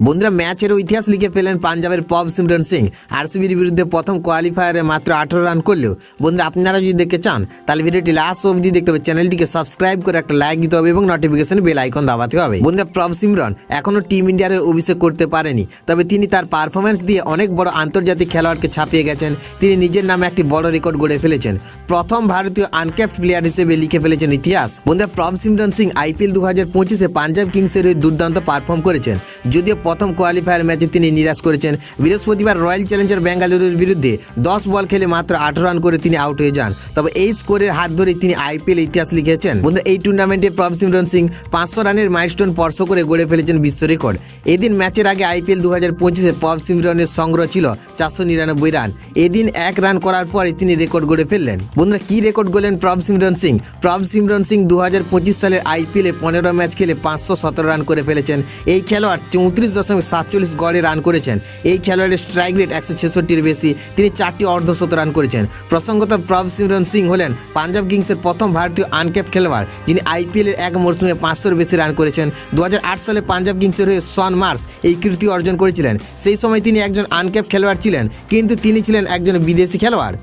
বন্ধুরা ম্যাচের ইতিহাস লিখে ফেলেন পাঞ্জাবের প্রভসিমরন সিং। আরসিবির বিরুদ্ধে প্রথম কোয়ালিফায়ারে মাত্র 18 রান করলেও বন্ধুরা আপনারা যদি দেখতে চান তাহলে ভিডিওটি লাস্ট অবধি দেখতে হবে। চ্যানেলটিকে সাবস্ক্রাইব করে একটা লাইক দিতে হবে এবং নোটিফিকেশন বেল আইকন দাবাতে হবে। বন্ধুরা প্রভসিমরন এখনও টিম ইন্ডিয়ার হয়ে অভিষেক করতে পারেনি, তবে তিনি তার পারফরমেন্স দিয়ে অনেক বড় আন্তর্জাতিক খেলোয়াড়কে ছাপিয়ে গেছেন। তিনি নিজের নামে একটি বড় রেকর্ড গড়ে ফেলেছেন। প্রথম ভারতীয় আনক্যাপড প্লেয়ার হিসেবে লিখে ফেলেছেন ইতিহাস। বন্ধুরা প্রভসিমরন সিং আইপিএল 2025-এ পাঞ্জাব কিংসের হয়ে দুর্দান্ত পারফর্ম করেছেন, যদিও প্রথম কোয়ালিফায়ার ম্যাচে তিনি নিরাশ করেছেন। বৃহস্পতিবার রয়্যাল চ্যালেঞ্জার বেঙ্গালুরুর বিরুদ্ধে 10 বল খেলে মাত্র 18 রান করে তিনি আউট হয়ে যান। তবে এই স্কোরের হাত ধরে তিনি আইপিএল ইতিহাস লিখেছেন। বন্ধুরা এই টুর্নামেন্টে প্রভসিমরন সিং 500 রানের মাইলস্টোন স্পর্শ করে গড়ে ফেলেছেন বিশ্ব রেকর্ড। এদিন ম্যাচের আগে আইপিএল 2025-এ প্রভসিমরনের সংগ্রহ ছিল 499 রান। এদিন 1 রান করার পরে তিনি রেকর্ড গড়ে ফেললেন। বন্ধুরা কি রেকর্ড গড়লেন প্রভসিমরন সিং? প্রভসিমরন সিং 2025 সালের আইপিএলে 15 ম্যাচ খেলে 517 রান করে ফেলেছেন। এই খেলোয়াড় 34.47 গড়ে রান করেছেন। এই খেলোয়াড়ের স্ট্রাইক রেট 166-র বেশি। তিনি 4টি অর্ধশত রান করেছেন। প্রসঙ্গত প্রভসিমরন সিং হলেন পাঞ্জাব কিংসের প্রথম ভারতীয় আনক্যাপড খেলোয়াড় যিনি আইপিএলের এক মরশুমে 500-র বেশি রান করেছেন। 2008 সালে পাঞ্জাব কিংসের হয়ে শন মার্শ এই কীর্তি অর্জন করেছিলেন। সেই সময় তিনি একজন আনক্যাপড খেলোয়াড় ছিলেন, কিন্তু তিনি ছিলেন একজন বিদেশি খেলোয়াড়।